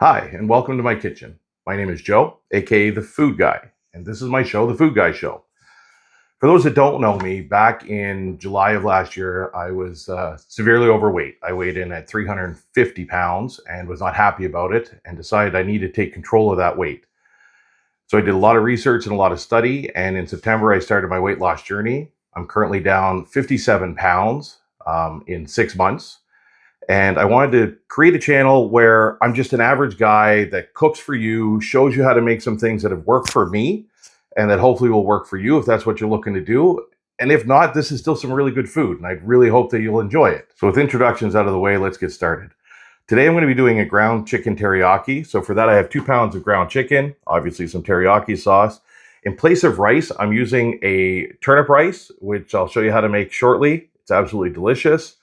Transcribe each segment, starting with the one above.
Hi, and welcome to my kitchen. My name is Joe, aka The Food Guy, and this is my show, The Food Guy Show. For those that don't know me, back in July of last year, I was severely overweight. I weighed in at 350 pounds and was not happy about it and decided I needed to take control of that weight. So I did a lot of research and a lot of study, and in September, I started my weight loss journey. I'm currently down 57 pounds in 6 months. And I wanted to create a channel where I'm just an average guy that cooks for you, shows you how to make some things that have worked for me and that hopefully will work for you if that's what you're looking to do. And if not, this is still some really good food, and I really hope that you'll enjoy it. So with introductions out of the way, let's get started. Today I'm going to be doing a ground chicken teriyaki. So for that, I have 2 pounds of ground chicken, obviously some teriyaki sauce. In place of rice, I'm using a turnip rice, which I'll show you how to make shortly. It's absolutely delicious.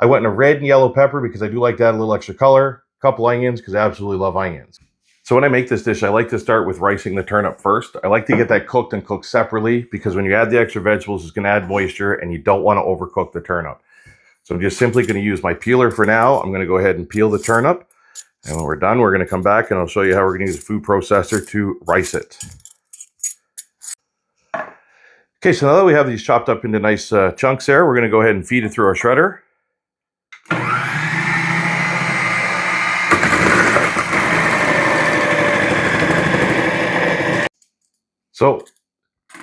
I went in a red and yellow pepper because I do like to add a little extra color. A couple onions because I absolutely love onions. So when I make this dish, I like to start with ricing the turnip first. I like to get that cooked and cooked separately because when you add the extra vegetables, it's going to add moisture and you don't want to overcook the turnip. So I'm just simply going to use my peeler for now. I'm going to go ahead and peel the turnip. And when we're done, we're going to come back and I'll show you how we're going to use a food processor to rice it. Okay, so now that we have these chopped up into nice chunks there, we're going to go ahead and feed it through our shredder. So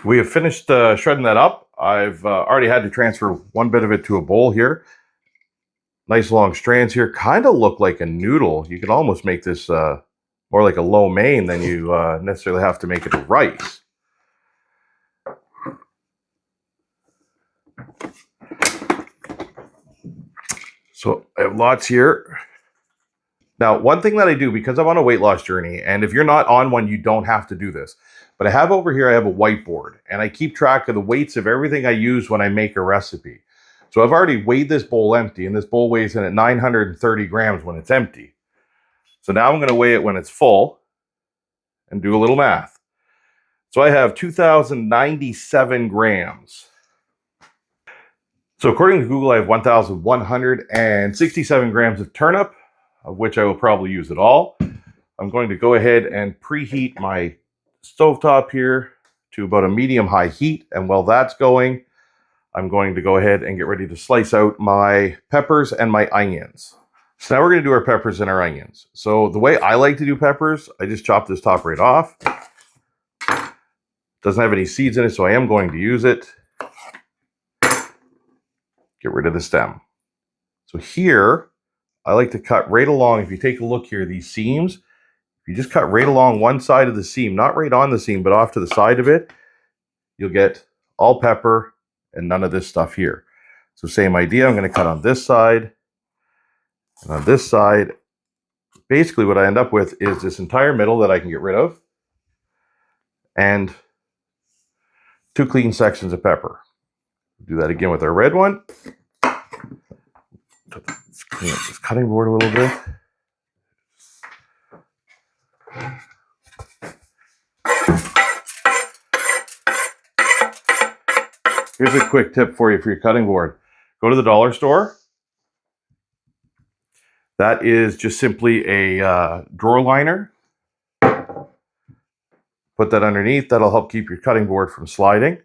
we have finished shredding that up. I've already had to transfer one bit of it to a bowl here. Nice long strands here, kind of look like a noodle. You could almost make this more like a lo mein than you necessarily have to make it a rice. So I have lots here. Now, one thing that I do, because I'm on a weight loss journey, and if you're not on one, you don't have to do this. But I have over here, I have a whiteboard, and I keep track of the weights of everything I use when I make a recipe. So I've already weighed this bowl empty, and this bowl weighs in at 930 grams when it's empty. So now I'm going to weigh it when it's full and do a little math. So I have 2,097 grams. So according to Google, I have 1,167 grams of turnip, of which I will probably use it all. I'm going to go ahead and preheat my stovetop here to about a medium-high heat. And while that's going, I'm going to go ahead and get ready to slice out my peppers and my onions. So now we're going to do our peppers and our onions. So the way I like to do peppers, I just chop this top right off. Doesn't have any seeds in it, so I am going to use it. Get rid of the stem. So here, I like to cut right along. If you take a look here, these seams, if you just cut right along one side of the seam, not right on the seam, but off to the side of it, you'll get all pepper and none of this stuff here. So same idea, I'm going to cut on this side and on this side. Basically what I end up with is this entire middle that I can get rid of and 2 clean sections of pepper. Do that again with our red one. Let's clean up this cutting board a little bit. Here's a quick tip for you for your cutting board. Go to the dollar store. That is just simply a drawer liner. Put that underneath. That'll help keep your cutting board from sliding.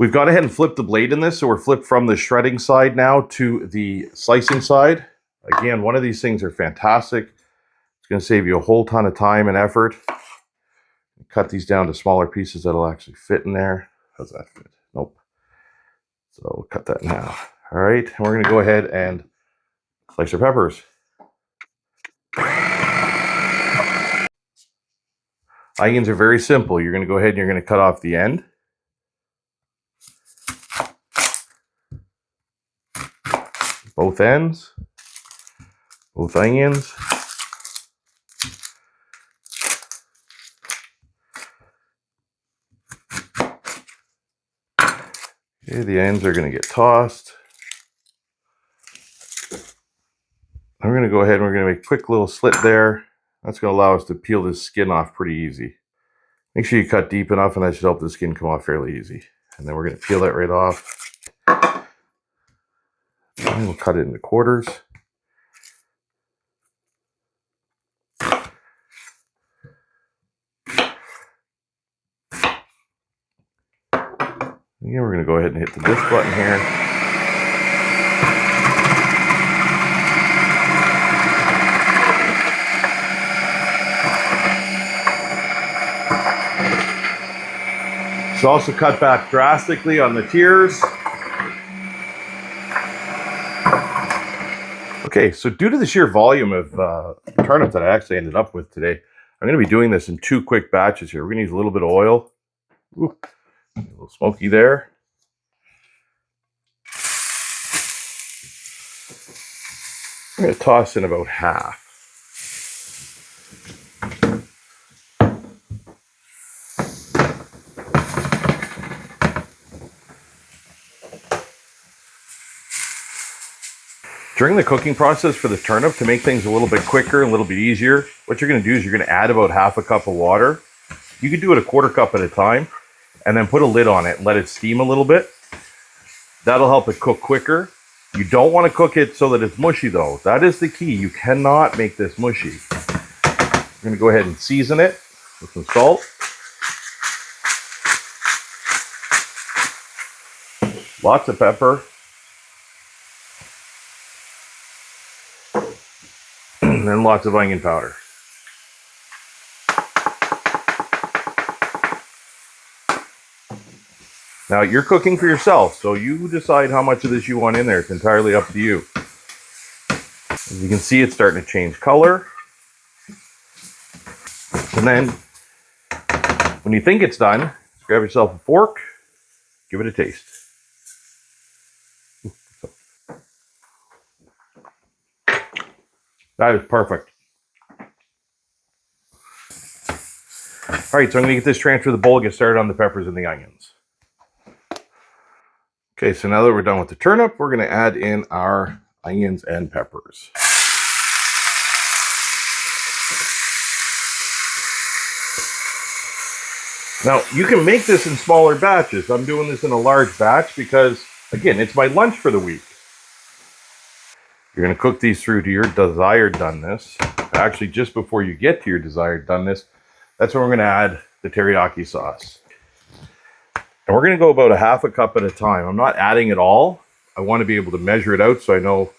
We've gone ahead and flipped the blade in this, so we're flipped from the shredding side now to the slicing side. Again, one of these things are fantastic. It's going to save you a whole ton of time and effort. Cut these down to smaller pieces that'll actually fit in there. How's that fit? Nope. So we'll cut that in half. All right, and we're going to go ahead and slice our peppers. Onions are very simple. You're going to go ahead and you're going to cut off the end. Both ends. Both onions. Okay, the ends are going to get tossed. I'm going to go ahead and we're going to make a quick little slit there. That's going to allow us to peel this skin off pretty easy. Make sure you cut deep enough, and that should help the skin come off fairly easy. And then we're going to peel that right off. And we'll cut it into quarters. Again, we're going to go ahead and hit the disc button here. It's also cut back drastically on the tears. Okay, so due to the sheer volume of turnip that I actually ended up with today, I'm going to be doing this in 2 quick batches here. We're going to use a little bit of oil. Ooh, a little smoky there. I'm going to toss in about half. During the cooking process for the turnip, to make things a little bit quicker, a little bit easier, what you're going to do is you're going to add about half a cup of water. You can do it a 1/4 cup at a time, and then put a lid on it and let it steam a little bit. That'll help it cook quicker. You don't want to cook it so that it's mushy though. That is the key. You cannot make this mushy. We're going to go ahead and season it with some salt. Lots of pepper. And then lots of onion powder. Now you're cooking for yourself, so you decide how much of this you want in there. It's entirely up to you. As you can see, it's starting to change color. And then, when you think it's done, just grab yourself a fork, give it a taste. That is perfect. All right, so I'm going to get this transferred to the bowl, get started on the peppers and the onions. Okay, so now that we're done with the turnip, we're going to add in our onions and peppers. Now, you can make this in smaller batches. I'm doing this in a large batch because, again, it's my lunch for the week. You're going to cook these through to your desired doneness. Actually, just before you get to your desired doneness, that's when we're going to add the teriyaki sauce. And we're going to go about 1/2 cup at a time. I'm not adding it all. I want to be able to measure it out so I know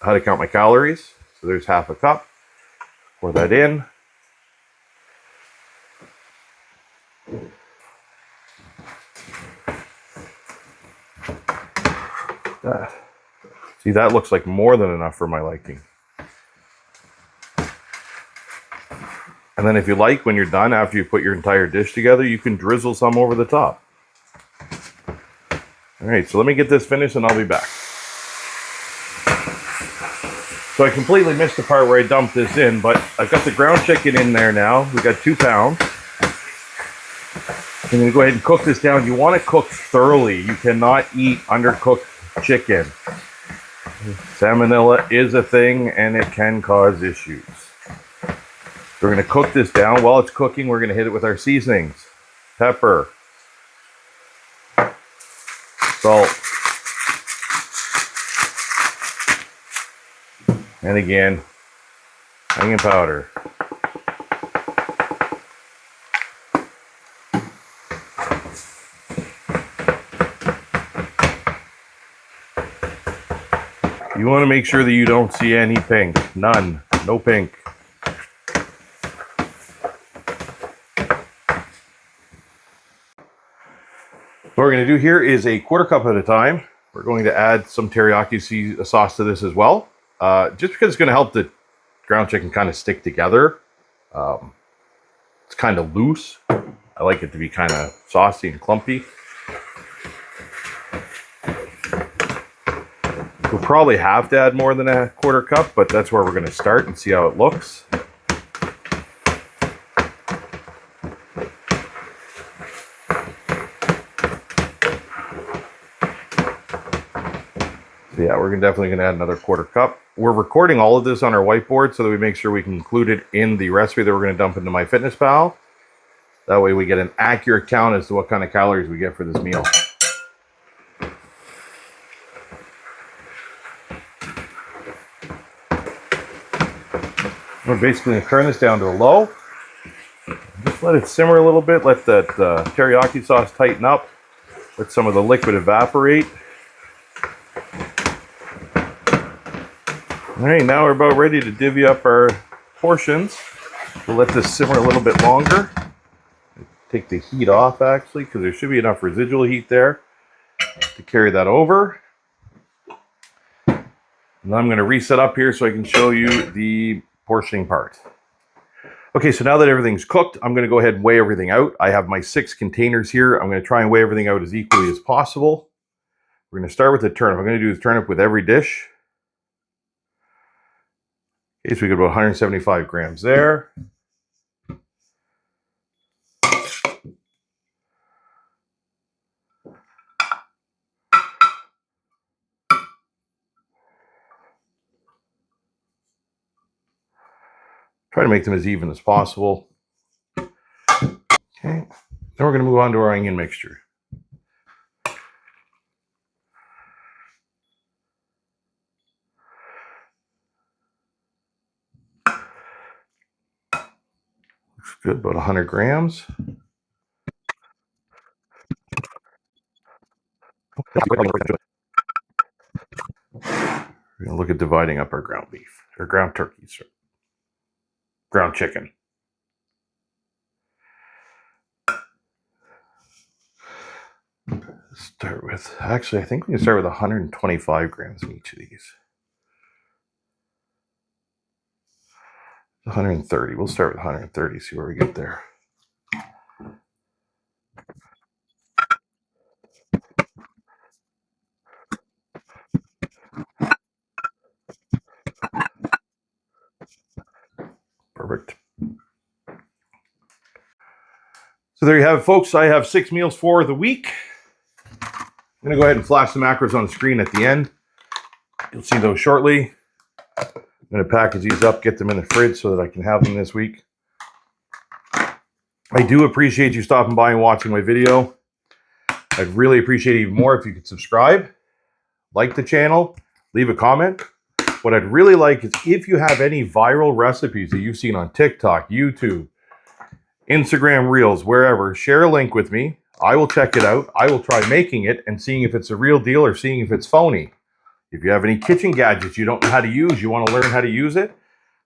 how to count my calories. So there's 1/2 cup. Pour that in. See, that looks like more than enough for my liking. And then if you like, when you're done, after you put your entire dish together, you can drizzle some over the top. All right, so let me get this finished and I'll be back. So I completely missed the part where I dumped this in, but I've got the ground chicken in there now. We got 2 pounds. I'm going to go ahead and cook this down. You want to cook thoroughly. You cannot eat undercooked chicken. Salmonella is a thing and it can cause issues. So we're going to cook this down. While it's cooking, we're going to hit it with our seasonings. Pepper. Salt. And again, onion powder. You want to make sure that you don't see any pink. None. No pink. What we're going to do here is a 1/4 cup at a time. We're going to add some teriyaki sauce to this as well. Just because it's going to help the ground chicken kind of stick together. It's kind of loose. I like it to be kind of saucy and clumpy. We'll probably have to add more than a 1/4 cup, but that's where we're going to start and see how it looks. So yeah, we're definitely going to add another 1/4 cup. We're recording all of this on our whiteboard so that we make sure we can include it in the recipe that we're going to dump into MyFitnessPal. That way we get an accurate count as to what kind of calories we get for this meal. We're basically going to turn this down to a low. Just let it simmer a little bit. Let that teriyaki sauce tighten up. Let some of the liquid evaporate. All right, now we're about ready to divvy up our portions. We'll let this simmer a little bit longer. Take the heat off, actually, because there should be enough residual heat there to carry that over. And I'm going to reset up here so I can show you the portioning part. Okay, so now that everything's cooked, I'm going to go ahead and weigh everything out. I have my 6 containers here. I'm going to try and weigh everything out as equally as possible. We're going to start with the turnip. I'm going to do the turnip with every dish. Okay, so we got about 175 grams there. Try to make them as even as possible. Okay, then we're going to move on to our onion mixture. Looks good, about 100 grams. We're going to look at dividing up our ground beef, or ground turkeys, or ground chicken. Start with, actually, I think we can start with 125 grams in each of these. 130. We'll start with 130, see where we get there. Perfect. So there you have it, folks. I have 6 meals for the week. I'm going to go ahead and flash the macros on the screen at the end. You'll see those shortly. I'm going to package these up, get them in the fridge so that I can have them this week. I do appreciate you stopping by and watching my video. I'd really appreciate it even more if you could subscribe, like the channel, leave a comment. What I'd really like is if you have any viral recipes that you've seen on TikTok, YouTube, Instagram Reels, wherever, share a link with me. I will check it out. I will try making it and seeing if it's a real deal or seeing if it's phony. If you have any kitchen gadgets you don't know how to use, you want to learn how to use it,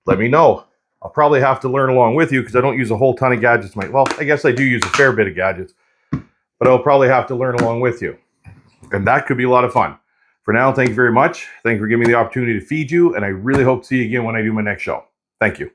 let me know. I'll probably have to learn along with you because I don't use a whole ton of gadgets. Well, I guess I do use a fair bit of gadgets, but I'll probably have to learn along with you. And that could be a lot of fun. For now, thank you very much. Thank you for giving me the opportunity to feed you, and I really hope to see you again when I do my next show. Thank you.